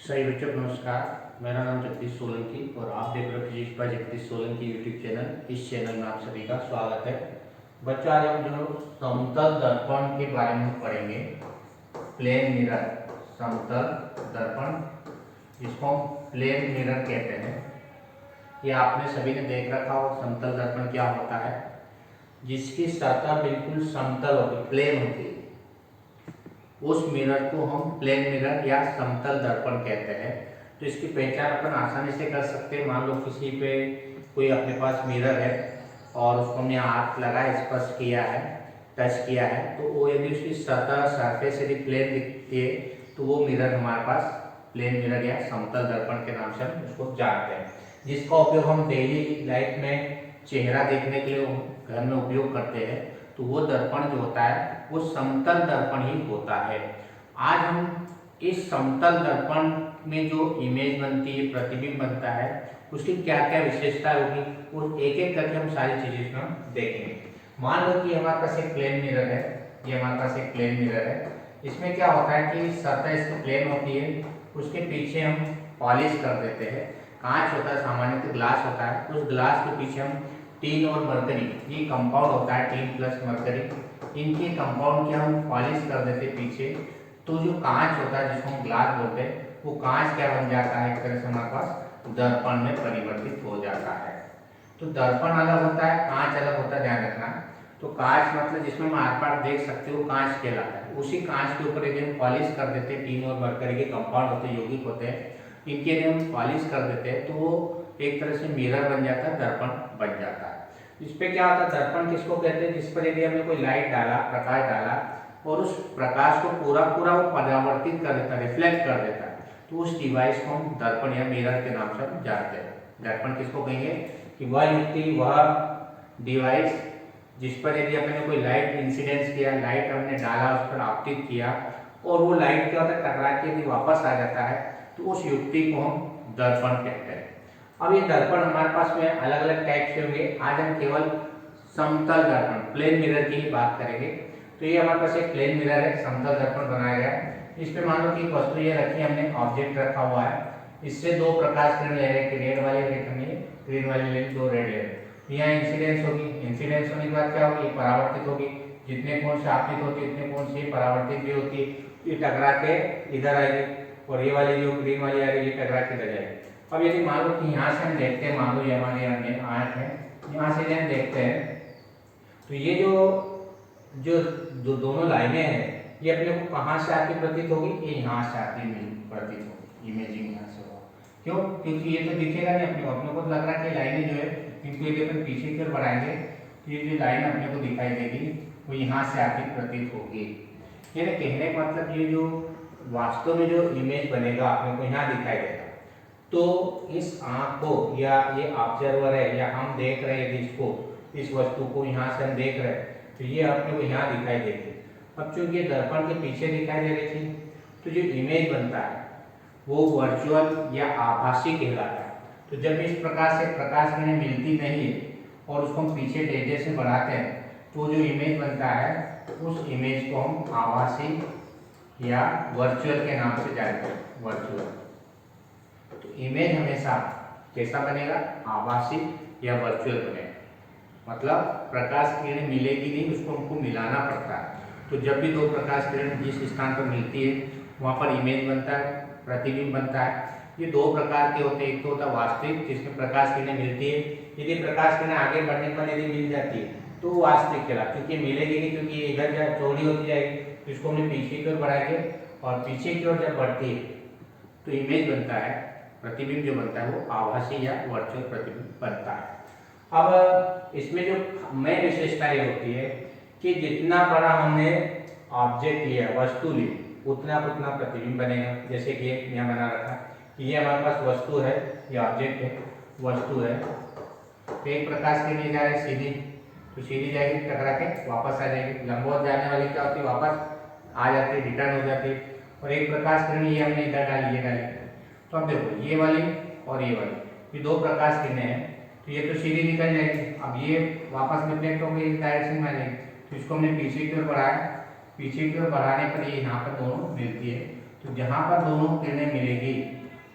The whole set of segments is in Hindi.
सही बच्चों नमस्कार। मेरा नाम जगदीश सोलंकी और आप देख रहे हो physics bye Jagdish Solanki YouTube channel. इस चैनल में आप सभी का स्वागत है। बच्चों आज हम जो समतल दर्पण के बारे में पढ़ेंगे, प्लेन मिरर, समतल दर्पण, जिसको हम प्लेन मिरर कहते हैं। ये आपने सभी ने देख रखा हो समतल दर्पण क्या होता है, जिसकी सतह बिल्कुल समतल होती, प्लेन होती है, उस मिरर को हम प्लेन मिरर या समतल दर्पण कहते हैं। तो इसकी पहचान अपन आसानी से कर सकते हैं। मान लो किसी पे कोई अपने पास मिरर है और उसको हमने हाथ लगाया, स्पर्श किया है, टच किया है, तो वो यदि उसकी सतह सरफेस यदि प्लेन दिखती है तो वो मिरर हमारे पास प्लेन मिरर या समतल दर्पण के नाम से हम उसको जानते हैं, जिसका उपयोग हम डेली लाइफ में चेहरा देखने के लिए घर में उपयोग करते हैं। तो वो दर्पण जो होता है वो समतल दर्पण ही होता है। आज हम इस समतल दर्पण में जो इमेज बनती है, प्रतिबिंब बनता है, उसकी क्या क्या विशेषता होगी, वो एक एक करके हम सारी चीजें इसमें देखेंगे। मान लो कि हमारे पास एक प्लेन मिरर है, ये हमारे पास एक प्लेन मिरर है। इसमें क्या होता है कि सतह इसकी प्लेन होती है, उसके पीछे हम पॉलिश कर देते हैं। कांच होता है, सामान्यतः ग्लास होता है, उस ग्लास के पीछे हम टीन और मरकरी, ये कंपाउंड होता है टीन प्लस मरकरी, इनके कंपाउंड की हम पॉलिश कर देते पीछे। तो जो कांच होता है जिसको हम ग्लास बोलते हैं, वो कांच क्या बन जाता है, एक तरह से हमारे पास दर्पण में परिवर्तित हो जाता है। तो दर्पण अलग होता है, कांच अलग होता है, ध्यान रखना। तो कांच मतलब जिसमें हम आर पार देख सकते हो, कांच कहलाता है। उसी कांच के ऊपर यदि हम पॉलिश कर देते हैं, टीन और मरकरी के कंपाउंड होते हैं, यौगिक होते हैं, इनके यदि हम पॉलिश कर देते हैं तो वो एक तरह से मिरर बन जाता है, दर्पण बन जाता है। इस पे क्या होता है, दर्पण किसको कहते हैं, जिस पर यदि हमने कोई लाइट डाला, प्रकाश डाला और उस प्रकाश को पूरा पूरा वो परावर्तित कर देता है, रिफ्लेक्ट कर देता है, तो उस डिवाइस को हम दर्पण या मिरर के नाम से हम जानते हैं। दर्पण किसको कहेंगे कि वह युक्ति, वह डिवाइस जिस पर यदि हमने कोई लाइट इंसिडेंस किया, लाइट हमने डाला, उस पर आपतित किया और वो लाइट क्या होता है, टकरा के यदि वापस आ जाता है, तो उस युक्ति को हम दर्पण कहते हैं। अब ये दर्पण हमारे पास में अलग अलग टाइप के होंगे। आज हम केवल समतल दर्पण, प्लेन मिरर की ही बात करेंगे। तो ये हमारे पास एक प्लेन मिरर है, समतल दर्पण बनाया गया है। इस पे मान लो कि वस्तु ये रखी, हमने ऑब्जेक्ट रखा हुआ है, इससे दो प्रकाश किरण ले रहे हैं, रेड वाली रेड, ग्रीन वाली ले, दो रेड ले रहे। यहाँ इंसिडेंस होगी, इंसिडेंस होने के बाद क्या होगी, परावर्तित होगी। जितने कोण से आपतित होती है उतने कोण से परावर्तित भी होती है। ये टकरा के इधर आएगी और ये वाली जो ग्रीन वाली आ रही है ये टकरा के इधर जाएगी। अब यदि मान लो कि यहाँ से हम देखते हैं, मान लो ये हमारी आंख है, यहाँ से हम देखते हैं तो ये जो जो दोनों लाइनें हैं ये अपने को कहाँ से आती प्रतीत होगी, ये यहाँ से आती प्रतीत होगी, इमेजिंग यहाँ से होगा। क्यों? क्योंकि ये तो दिखेगा नहीं अपने को लग रहा है कि लाइनें जो है इनको यदि अपन पीछे की ओर बढ़ाएंगे तो ये जो लाइन अपने को दिखाई देगी वो यहाँ से आती प्रतीत होगी। ये कहने का मतलब ये जो वास्तव में जो इमेज बनेगा अपने को यहाँ दिखाई देगा। तो इस आंख को या ये ऑब्जर्वर है या हम देख रहे हैं इसको, इस वस्तु को यहाँ से हम देख रहे हैं तो ये अपने को यहाँ दिखाई देगी। अब चूंकि दर्पण के पीछे दिखाई दे रही थी तो जो इमेज बनता है वो वर्चुअल या आभासी कहलाता है। तो जब इस प्रकार से प्रकाश किरणें मिलती नहीं है और उसको हम पीछे डेजे से बढ़ाते हैं तो जो इमेज बनता है उस इमेज को हम आभासी या वर्चुअल के नाम से जानते हैं, वर्चुअल। तो इमेज हमेशा कैसा बनेगा, आभासी या वर्चुअल बनेगा। मतलब प्रकाश किरण मिलेगी नहीं, उसको हमको मिलाना पड़ता है। तो जब भी दो प्रकाश किरण जिस स्थान पर मिलती है वहाँ पर इमेज बनता है, प्रतिबिंब बनता है। ये दो प्रकार के होते हैं, एक तो होता है वास्तविक जिसमें प्रकाश किरणें मिलती है, यदि प्रकाश किरणें आगे बढ़ने पर यदि मिल जाती है तो वो वास्तविक कहलाती है, क्योंकि मिलेगी नहीं, क्योंकि इधर चौड़ी होती जाएगी तो इसको हमने पीछे की ओर बढ़ाएंगे और पीछे की ओर जब बढ़ती है तो इमेज बनता है, प्रतिबिंब जो बनता है वो आभासी या वर्चुअल प्रतिबिंब बनता है। अब इसमें जो मेन विशेषता ये होती है कि जितना बड़ा हमने ऑब्जेक्ट लिया, वस्तु ली, उतना उतना प्रतिबिंब बनेगा। जैसे कि यहाँ बना रखा कि ये हमारे पास वस्तु है, ये ऑब्जेक्ट है, वस्तु है, तो एक प्रकाश के लिए जा रहे सीधी, तो सीधी जाएगी, टकरा के वापस आ जाएगी। लंबवत जाने वाली क्या होती है, वापस आ जाती है, रिटर्न हो जाती है। और एक प्रकाश किरण ये हमने इधर डाली, ये डाली, तो अब देखो ये वाली और ये वाली, ये दो प्रकाश किरणें हैं, तो ये तो सीधी निकल जाएगी। अब ये वापस रिफ्लेक्ट होकर इस डायरेक्शन में आ जाएगी, तो इसको हमने पीछे की ओर बढ़ाया, पीछे की ओर बढ़ाने पर ये यहाँ पर दोनों मिलती है तो जहाँ पर दोनों किरणें मिलेगी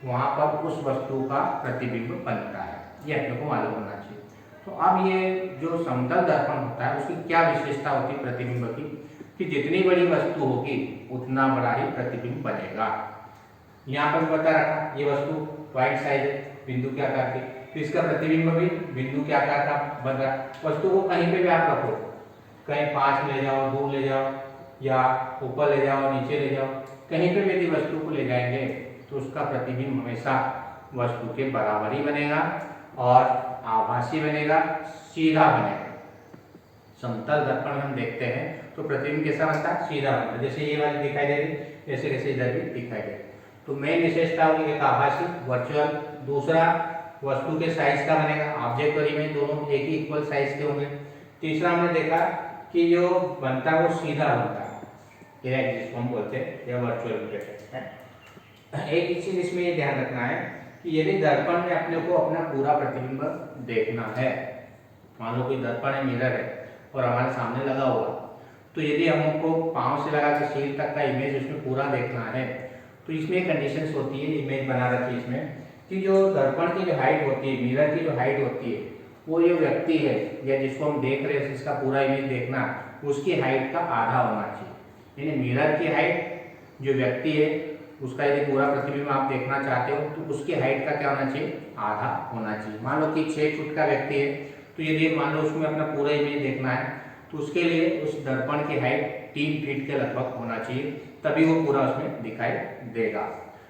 वहाँ पर उस वस्तु का प्रतिबिंब बनता है, ये अपने को मालूम होना चाहिए। तो अब ये जो समतल दर्पण होता है उसकी क्या विशेषता होती है प्रतिबिंब की, कि जितनी बड़ी वस्तु होगी उतना बड़ा ही प्रतिबिंब बनेगा। यहाँ पर बता रखा ये वस्तु वाइड साइज है, बिंदु के आकार की, तो इसका प्रतिबिंब भी बिंदु के आकार का बन रहा है। वस्तु को कहीं पे भी आप रखो, कहीं पास ले जाओ, दूर ले जाओ, या ऊपर ले जाओ, नीचे ले जाओ, कहीं पे भी यदि वस्तु को ले जाएंगे तो उसका प्रतिबिंब हमेशा वस्तु के बराबर ही बनेगा और आभासी बनेगा, सीधा बनेगा। समतल दर्पण हम देखते हैं तो प्रतिबिंब कैसा बनता है, सीधा बनता है, जैसे ये वाली दिखाई दे रही, ऐसे कैसे इधर भी दिखाई दे रही। तो मेन विशेषता होगी एक आभासी वर्चुअल, दूसरा वस्तु के साइज का बनेगा, ऑब्जेक्ट और इमेज दोनों एक ही इक्वल साइज के होंगे। तीसरा हमने देखा कि जो बनता है वो सीधा बनता है, डायरेक्ट जिसको हम बोलते हैं, या वर्चुअल रिफ्लेक्शन है। एक चीज इसमें ये ध्यान रखना है कि यदि दर्पण में अपने को अपना पूरा प्रतिबिंब देखना है, मान लो कोई दर्पण है, मिरर है और हमारे सामने लगा हुआ, तो यदि हमको पाँव से लगा के सिर तक का इमेज उसमें पूरा देखना है तो इसमें कंडीशंस होती है, इमेज बना रखी है इसमें, कि जो दर्पण की जो हाइट होती है, मिरर की जो हाइट होती है, वो जो व्यक्ति है या जिसको हम देख रहे हैं जिसका पूरा इमेज देखना, उसकी हाइट का आधा होना चाहिए। यानी मिरर की हाइट, जो व्यक्ति है उसका यदि पूरा प्रतिबिंब आप देखना चाहते हो तो उसकी हाइट का क्या होना चाहिए, आधा होना चाहिए। मान लो कि 6 फुट का व्यक्ति है, तो यदि मान लो उसमें अपना पूरा इमेज देखना है तो उसके लिए उस दर्पण की हाइट 3 फीट के लगभग होना चाहिए, तभी वो पूरा उसमें दिखाई देगा।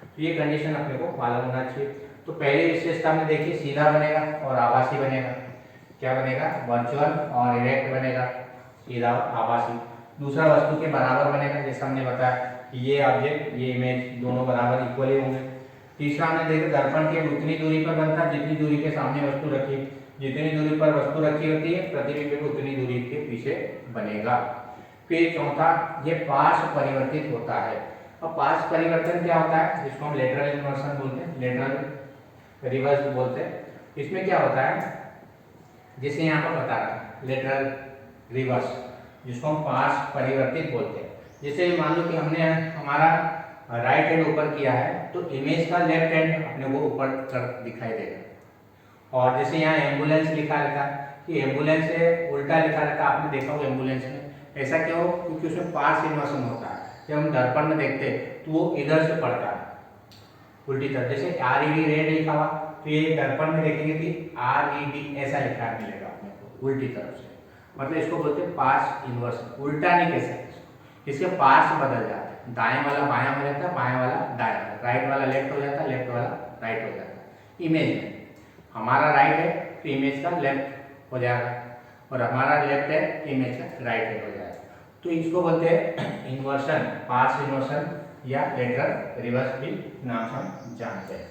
तो ये कंडीशन अपने को मालूम होना चाहिए। तो पहली विशेषता में देखिए सीधा बनेगा और आभासी बनेगा। क्या बनेगा, वर्चुअल और इरेक्ट बनेगा, सीधा और आभासी। दूसरा वस्तु के बराबर बनेगा, जैसा हमने बताया कि ये ऑब्जेक्ट ये इमेज दोनों बराबर इक्वली होंगे। तीसरा हमने देखा दर्पण के उतनी दूरी पर बनता है जितनी दूरी के सामने वस्तु रखी, जितनी दूरी पर वस्तु रखी होती है प्रतिबिंब भी उतनी दूरी के पीछे बनेगा। फिर चौथा, ये पार्श्व परिवर्तित होता है। अब पार्श्व परिवर्तन क्या होता है, जिसको हम लेटरल इन्वर्सन बोलते हैं, लेटरल रिवर्स बोलते हैं। इसमें क्या होता है, जैसे यहाँ पर बता रहा है लेटरल रिवर्स, जिसको हम पार्श्व परिवर्तित बोलते हैं। जैसे मान लो कि हमने हमारा राइट हैंड ऊपर किया है तो इमेज का लेफ्ट हैंड अपने को ऊपर कर दिखाई देगा। और जैसे यहाँ एम्बुलेंस लिखा रहता है कि एम्बुलेंस से उल्टा लिखा रहता है, आपने देखा होगा एम्बुलेंस में, ऐसा क्यों, क्योंकि उसमें पार्श्व इन्वर्सन होता है। जब हम दर्पण में देखते हैं तो वो इधर से पड़ता है उल्टी तरफ, जैसे RED रेड लिखा हुआ तो ये दर्पण में देखेंगे कि RED ऐसा लिखा मिलेगा अपने को उल्टी तरफ से, मतलब इसको बोलते हैं पार्श्व इन्वर्सन। उल्टा नहीं कह सकते, इसके पार्श्व बदल जाते हैं, दाएं वाला बायां हो जाता है, बायां वाला दायां, राइट वाला लेफ्ट हो जाता है, लेफ्ट वाला राइट हो जाता है। इमेज में हमारा राइट है तो इमेज का लेफ्ट हो जाएगा और हमारा लेफ्ट है इमेज का राइट हैंड हो जाएगा। तो इसको बोलते हैं इन्वर्सन, पार्श्व इन्वर्सन या लेटरल रिवर्स भी नाम से हम जानते हैं।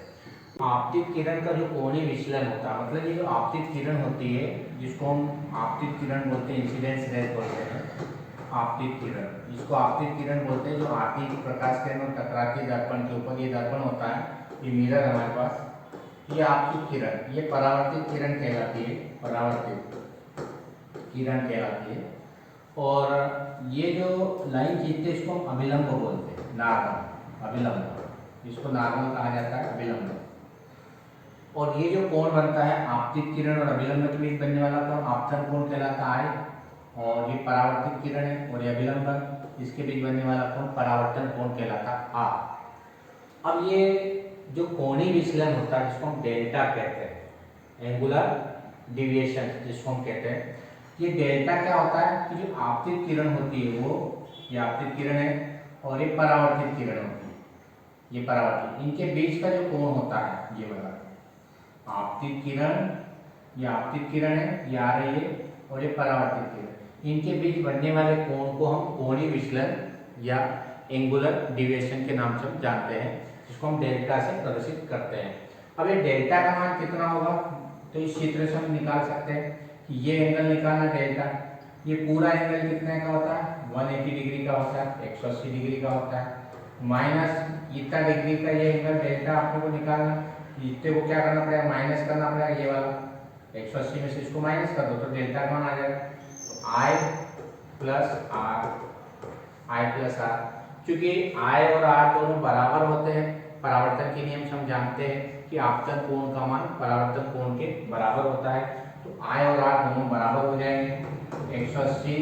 आपतित किरण का जो कोणीय विचलन होता है, मतलब ये जो आपतित किरण होती है जिसको हम आपतित किरण बोलते हैं, इंसिडेंस रेज बोलते हैं, आपतित किरण, इसको आपतित किरण बोलते हैं, जो आती है प्रकाश किरण टकराती है दर्पण के ऊपर। ये दर्पण होता है, ये मिरर हमारे पास, ये आपतित किरण, ये परावर्तित किरण कहलाती है, परावर्तित किरण कहलाती है। और ये जो लाइन खींचते हैं इसको हम अभिलंब बोलते हैं, नार्मल, अभिलंब, इसको नार्मल कहा जाता है, अभिलंब। और ये जो कोण बनता है आपतित किरण और अभिलंब के बीच बनने वाला कोण आपतन कोण कहलाता है, और ये परावर्तित किरण है और ये अभिलंब, इसके बीच बनने वाला कोण परावर्तन कोण कहलाता है। अब ये जो कोणीय विचलन होता है जिसको हम डेल्टा कहते हैं, एंगुलर डिविएशन जिसको हम कहते हैं, ये डेल्टा क्या होता है कि जो आपतित किरण होती है वो, ये आपतित किरण है और ये परावर्तित किरण होती है, ये परावर्तित, इनके बीच का जो कोण होता है ये वाला आपतित किरण, ये आपतित किरण है, ये आ रही है, और ये परावर्तित किरण, इनके बीच बनने वाले कोण को हम कोणीय विचलन या एंगुलर डिविएशन के नाम से हम जानते हैं, जिसको हम डेल्टा से प्रदर्शित करते हैं। अब ये डेल्टा का मान कितना होगा, तो इस चित्र से हम निकाल सकते हैं कि ये एंगल निकालना डेल्टा, ये पूरा एंगल कितने का होता है, 180 डिग्री का होता है, 180 डिग्री का होता है, माइनस इतना डिग्री का ये एंगल डेल्टा आपको को निकालना, इतने को क्या करना पड़ेगा, माइनस करना पड़ेगा, ये वाला 180 में से इसको माइनस कर दो तो डेल्टा का मान आ जाएगा। तो I प्लस आर चूंकि I और R दोनों बराबर होते हैं, परावर्तन के नियम से हम जानते हैं कि आपतन कोण का मान परावर्तन कोण के बराबर होता है, तो I और R दोनों बराबर हो जाएंगे। 180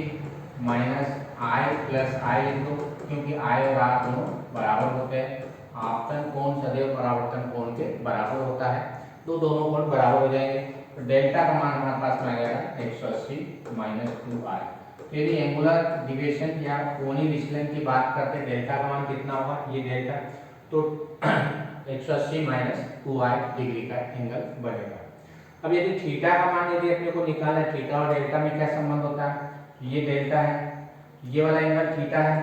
माइनस I प्लस I लिख दो, क्योंकि I और R दोनों बराबर होते हैं। आपतन कोण सदैव परावर्तन कोण के बराबर होता है, तो दोनों कोण बराबर हो जाएंगे। तो डेल्टा का मान हमारे पास में आ जाएगा 180 माइनस 2I। यदि एंगुलर डिविएशन या कोणीय विचलन की बात करते हैं, डेल्टा का मान कितना होगा, ये डेल्टा, तो 180 माइनस 2I डिग्री का एंगल बनेगा। अब यदि थीटा का मान यदि अपने को निकालना है, थीटा और डेल्टा में क्या संबंध होता है, ये डेल्टा है, ये वाला एंगल थीटा है।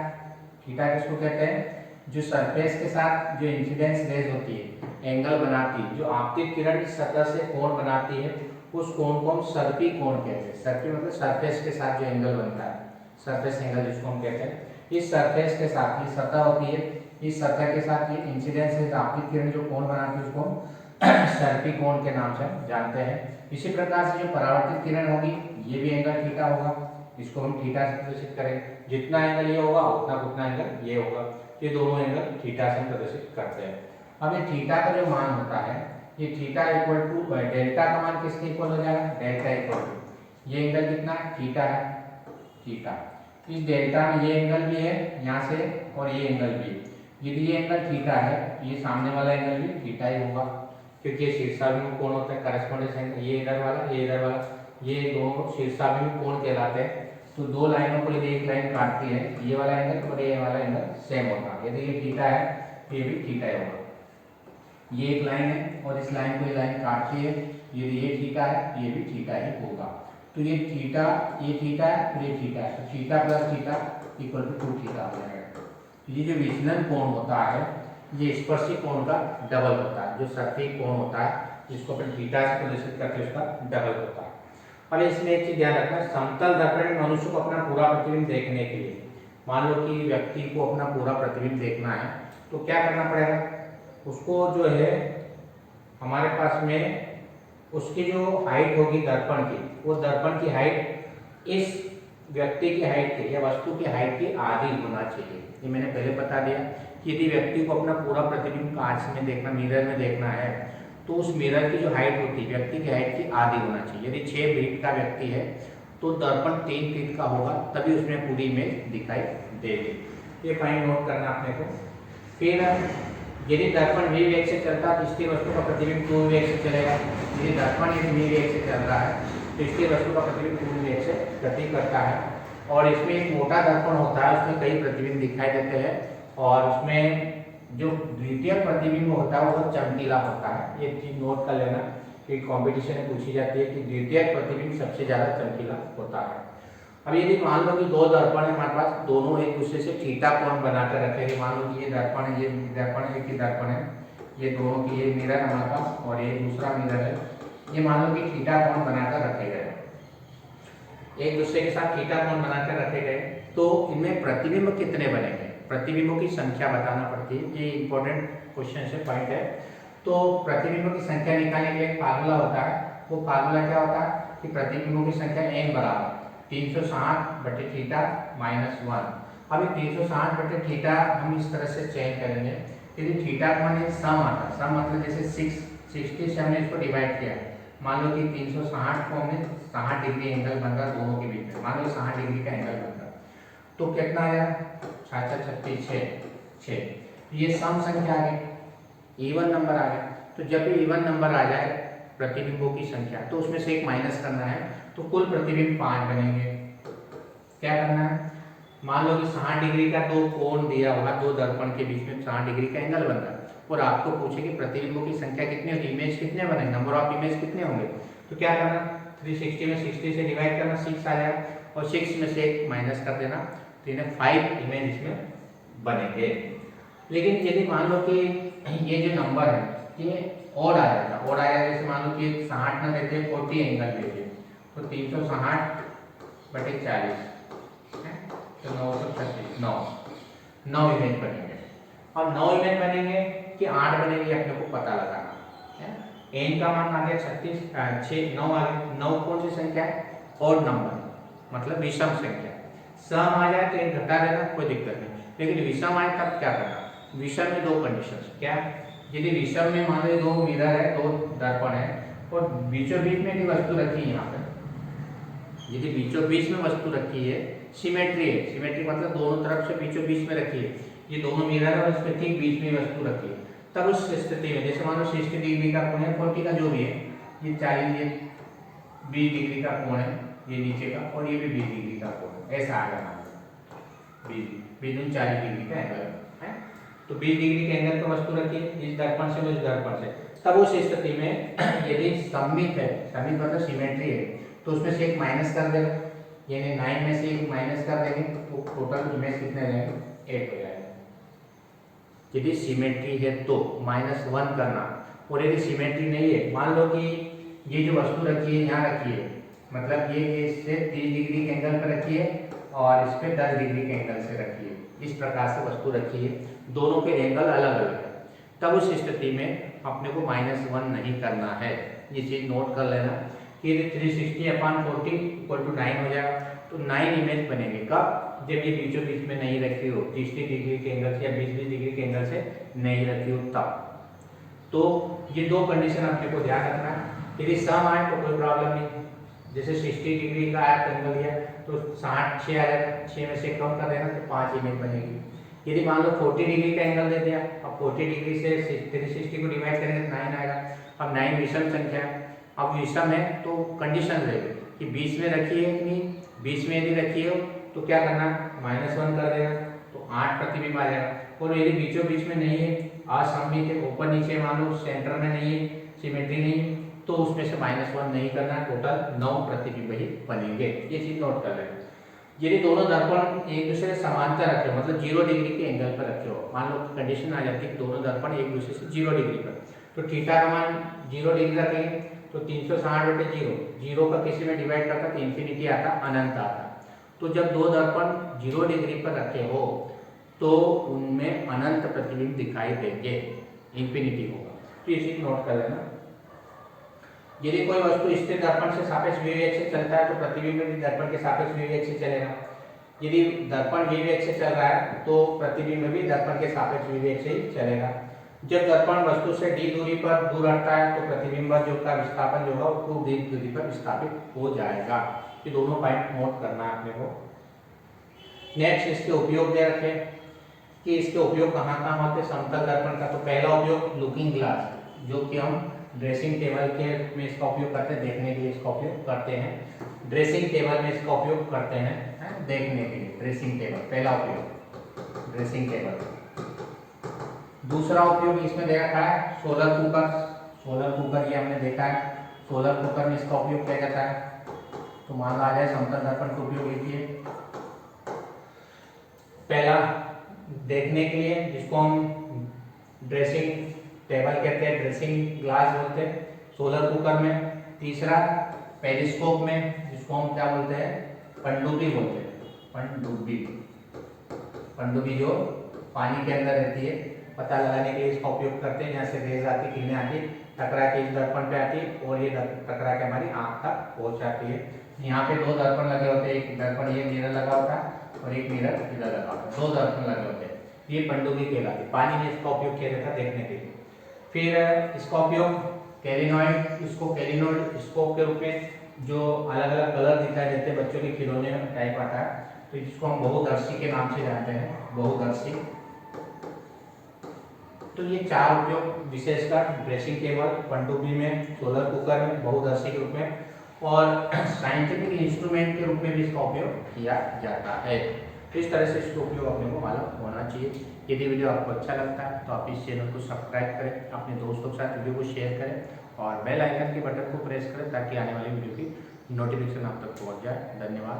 थीटा किसको कहते हैं, जो सरफेस के साथ जो इंसिडेंस रेज होती है, एंगल बनाती है, जो आपतित किरण की सतह से कोण बनाती है, उस कोण को हम सर्पी कोण कहते हैं। सर्पी मतलब सरफेस के साथ जो एंगल बनता है, सरफेस एंगल जिसको हम कहते हैं। इस सरफेस के साथ ये सतह होती है, इस सतह के साथ ये इंसिडेंस रेज आपतित किरण जो कोण बनाती है उसको सर्पी कोण के नाम से हम जानते हैं। इसी प्रकार से जो परावर्तित किरण होगी, ये भी एंगल थीटा होगा, इसको हम थीटा से प्रदर्शित करेंगे। जितना एंगल ये होगा उतना एंगल ये होगा, ये दोनों एंगल थीटा से हम प्रदर्शित करते हैं। अब ये थीटा का जो मान होता है, ये थीटा इक्वल टू डेल्टा का मान किसके इक्वल हो जाएगा, डेल्टा इक्वल टू ये एंगल कितना है, थीटा है, थीटा। इस डेल्टा में ये एंगल भी है यहाँ से और ये एंगल भी है। यदि ये एंगल थीटा है, ये सामने वाला एंगल भी थीटा ही होगा, क्योंकि ये शीर्षाभिमुख कोण होता है, करस्पॉन्डेंस एंगल, ये इधर वाला, ये इधर वाला, ये दोनों शीर्षाभिमुख कोण कहलाते हैं। तो दो लाइनों को यदि एक लाइन काटती है, ये वाला एंगल और ये वाला एंगल सेम होगा। यदि ये थीटा है, ये भी थीटा ही होगा। ये एक लाइन है और इस लाइन को ये लाइन काटती है, यदि ये थीटा है, ये भी थीटा ही होगा। तो ये थीटा है, तो ये थीटा है, तो theta plus theta equal to 2 theta हो जाएगा। तो ये जो विचलन कोण होता है, ये स्पर्शी कोण का डबल होता है। जो सर्फी कोण होता है, जिसको अपन थीटा से प्रदर्शित करते हैं, उसका डबल होता है। अब इसमें एक चीज ध्यान रखना, समतल दर्पण में मनुष्य को अपना पूरा प्रतिबिंब देखने के लिए, मान लो कि व्यक्ति को अपना पूरा प्रतिबिंब देखना है, तो क्या करना पड़ेगा, उसको जो है हमारे पास में उसकी जो हाइट होगी दर्पण की, वो दर्पण की हाइट इस व्यक्ति की हाइट के या वस्तु की हाइट के आधी होना चाहिए। ये मैंने पहले बता दिया कि यदि व्यक्ति को अपना पूरा प्रतिबिंब कांच में देखना, मिरर में देखना है, तो उस मिरर की जो हाइट होती है व्यक्ति की हाइट की आधी होना चाहिए। यदि 6 फीट का व्यक्ति है तो दर्पण 3 फीट का होगा, तभी उसमें पूरी इमेज दिखाई देगी। ये पॉइंट नोट करना अपने को। फिर यदि दर्पण v वेग से चलता है तो स्थिर वस्तु का प्रतिबिंब 2 वेग से चलेगा। यदि दर्पण v वेग से चल रहा है तो स्थिर वस्तु का प्रतिबिंब 2 वेग से गति करता है। और इसमें एक मोटा दर्पण होता है, उसमें कई प्रतिबिंब दिखाई देते हैं, और उसमें जो द्वितीय प्रतिबिंब होता है वो चमकीला होता है। ये चीज नोट कर लेना कि कंपटीशन में पूछी जाती है कि द्वितीय प्रतिबिंब सबसे ज्यादा चमकीला होता है। अब यदि मान लो कि दो दर्पण है हमारे पास, दोनों एक दूसरे से थीटा कोण बनाकर रखेंगे। मान लो कि ये दर्पण है, ये दर्पण एक ही दर्पण है, ये दोनों की ये मिरर हमारे पास और ये दूसरा मिरर है, ये मान लो कि थीटा कोण बनाकर रखे गए, एक दूसरे के साथ थीटा कोण बनाकर रखे गए, तो इनमें प्रतिबिंब कितने बनेंगे, प्रतिबिंबों की संख्या बताना पड़ती है। ये इंपॉर्टेंट क्वेश्चन से पॉइंट है। तो प्रतिबिंबों की संख्या निकालने के लिए एक फार्मूला होता है। वो फार्मूला क्या होता है कि प्रतिबिंबों की संख्या n बराबर 360 बटे थीटा माइनस 1। अब ये 360 बटे थीटा हम इस तरह से चेंज करेंगे, यदि थीटा का मान सम आता है, सम मतलब जैसे 60 से हमने इसको डिवाइड किया, मान लो कि 360 को हमने 60 डिग्री एंगल बन रहा दोनों के बीच में, मान लो 60 डिग्री का एंगल बन रहा, तो कितना आया 6 ये सम संख्या आ गई, इवन नंबर आ गया। तो जब भी इवन नंबर आ जाए प्रतिबिंबों की संख्या, तो उसमें से एक माइनस करना है, तो कुल प्रतिबिंब 5 बनेंगे। क्या करना है, मान लो कि 60 डिग्री का दो कोण दिया होगा, दो दर्पण के बीच में 60 डिग्री का एंगल बन रहा है, और आपको पूछे कि प्रतिबिंबों की संख्या कितनी होगी, इमेज कितने बने, नंबर ऑफ इमेज कितने होंगे। तो क्या करना, 360 में 60 से डिवाइड करना, 6 आ जाएगा, और 6 में से एक माइनस कर देना, तो इन्हें 5 इमेज इसमें बनेंगे। लेकिन यदि मान लो कि ये जो नंबर है ये और आ जाएगा, और आया जैसे मान लो कि 60 ना देते 40 एंगल देते, तो 360 बटे 40 तो 936 9 इमेज बनेंगे। और 9 इमेज बनेंगे कि 8 बनेंगे अपने को पता लगाना है। n का मान आ गया 36, 6 9 आ गया। 9 कौन सी संख्या है, और नंबर मतलब विषम संख्या, सम आ जाए तो एक घटा देना, कोई दिक्कत नहीं। लेकिन विषम आए तब क्या करना? विषम में दो कंडीशन क्या? यदि विषम में मान लो दो मिरर है, दो दर्पण है और बीचों बीच में भी वस्तु रखी है, यहाँ पे यदि बीचों बीच में वस्तु रखी है, सिमेट्री है, सिमेट्री मतलब दोनों तरफ से बीचों बीच में रखी है, ये दोनों मिरर है और इसके ठीक बीच में वस्तु रखी है, तब उस स्थिति में जैसे मान लो 60 डिग्री का कोण है, 40 का जो भी है, ये 40 ये 20 डिग्री का कोण है, ये नीचे का, और ये भी 20 डिग्री का कोण है, ऐसा आ गया 20 40 डिग्री का एंगल है। तो 20 डिग्री के एंगल पर वस्तु रखी है इस दर्पण से उस दर्पण से, तब उस स्थिति में यदि सममित है, सममित मतलब सिमेट्री है, तो उसमें से एक माइनस कर देगा, यानी 9 में से एक माइनस कर देंगे तो टोटल इमेज कितने रहेंगे? 8 हो जाएगा। यदि सिमेट्री है तो -1 करना, और यदि सिमेट्री नहीं है, मान लो कि ये जो वस्तु रखी है यहाँ रखी है, मतलब ये इससे 30 डिग्री के एंगल पर रखी है और इस पे 10 डिग्री के एंगल से रखी है, इस प्रकार से वस्तु रखी है, दोनों के एंगल अलग अलग है, तब उस स्थिति में अपने को -1 नहीं करना है। ये चीज नोट कर लेना कि 360/40 = 9 हो जाएगा, तो 9 इमेज बनेंगे। कब? जब ये बीचों बीच में नहीं रखी हो, 30 डिग्री के एंगल से या 20 डिग्री के एंगल से नहीं रखी हो तब। तो ये दो कंडीशन अपने को ध्यान रखना है। यदि सम आए तो कोई प्रॉब्लम नहीं, जैसे 60 डिग्री का आया एंगल लिया तो 6 आ जाएगा, 6 में से कम कर देना तो 5 इमेज बनेगी। यदि मान लो 40 डिग्री का एंगल दे दिया, अब 40 डिग्री से 360 को डिवाइड करेंगे तो 9 आएगा। अब 9 विषम संख्या है, अब विषम है तो कंडीशन रहेगी कि बीच में रखी है कि नहीं, बीच में यदि रखी हो तो क्या करना? -1 कर देगा तो 8 प्रतिबिंब आ जाएगा, और यदि बीचों बीच में नहीं है, असममित है, ऊपर नीचे मान लो सेंटर में नहीं है, सिमेट्री नहीं है, तो उसमें से -1 नहीं करना, टोटल 9 प्रतिबिंब ही बनेंगे। ये चीज नोट कर लेना। यदि दोनों दर्पण एक दूसरे से समांतर रखे हो, मतलब 0 डिग्री के एंगल पर रखे हो, मान लो कंडीशन आ जाती है कि दोनों दर्पण एक दूसरे से 0 डिग्री पर, तो थीटा का मान 0 डिग्री रखेंगे तो 360/0, 0 का किसी में डिवाइड करता तो इंफिनिटी आता, अनंत आता। तो जब दो दर्पण 0 डिग्री पर रखे हो तो उनमें अनंत प्रतिबिंब दिखाई देंगे, इंफिनिटी होगा। तो ये चीज नोट कर लेना। यदि कोई वस्तु स्थिर दर्पण से सापेक्ष विवेक से चलता है तो प्रतिबिंब भी दर्पण के सापेक्ष विवेक से चलेगा। यदि दर्पण विवेक से चल रहा है तो प्रतिबिंब भी दर्पण के सापेक्ष विवेक से ही चलेगा। जब दर्पण वस्तु से d दूरी पर दूर हटता है तो प्रतिबिंब जो का विस्थापन जो होगा वो 2d दूरी पर विस्थापित हो जाएगा। ये दोनों पॉइंट नोट करना है अपने को। नेक्स्ट इसके उपयोग दे रखे कि इसके उपयोग कहाँ कहाँ होते हैं समतल दर्पण का। तो पहला उपयोग लुकिंग ग्लास, जो कि हम ड्रेसिंग टेबल के में इसका उपयोग करते हैं, देखने के लिए इसका उपयोग करते हैं। ड्रेसिंग टेबल में इसका उपयोग करते हैं, देखने के लिए। ड्रेसिंग टेबल पहला उपयोग, ड्रेसिंग टेबल। दूसरा उपयोग इसमें दे रखा है सोलर कुकर। सोलर कुकर ये हमने देखा है, सोलर कुकर में इसका उपयोग किया जाता है। तो मान लो आ जाए समतल दर्पण का उपयोग लीजिए। पहला देखने के लिए, जिसको हम ड्रेसिंग टेबल कहते हैं, ड्रेसिंग ग्लास बोलते हैं सोलर कुकर में। तीसरा पेरिस्कोप में, जिसको हम क्या बोलते हैं, पनडुब्बी बोलते हैं। पनडुब्बी, पनडुब्बी जो पानी के अंदर रहती है, पता लगाने के लिए इसका उपयोग करते हैं। यहाँ से रेज आती, किरणें आती, टकरा के इस दर्पण पे आती और ये टकरा के हमारी आंख तक पहुंच जाती है। यहाँ पे दो दर्पण लगे होते हैं, एक दर्पण ये मिरर लगा होता है और एक मिरर इधर लगा होता है, दो दर्पण लगे होते हैं। ये पनडुब्बी कहलाती है। पानी में इसका उपयोग किया जाता है देखने के लिए। फिर इसका उपयोग कैलिनॉइड, इसको कैलिनॉइड स्कोप के रूप में, जो अलग अलग कलर दिखाई देते हैं, बच्चों के खिलौने टाइप आता है, तो इसको हम बहुदर्शी के नाम से जानते हैं, बहुदर्शी। तो ये चार उपयोग विशेषकर ड्रेसिंग टेबल, पनडुब्बी में, सोलर कुकर में, बहुदर्शी के रूप में और साइंटिफिक इंस्ट्रूमेंट के रूप में भी इसका उपयोग किया जाता है। तो इस तरह से इसका उपयोग अपने को मालूम होना चाहिए। यदि वीडियो आपको अच्छा लगता है तो आप इस चैनल को सब्सक्राइब करें, अपने दोस्तों के साथ वीडियो को शेयर करें और बेल आइकन के बटन को प्रेस करें ताकि आने वाली वीडियो की नोटिफिकेशन आप तक पहुंच जाए। धन्यवाद।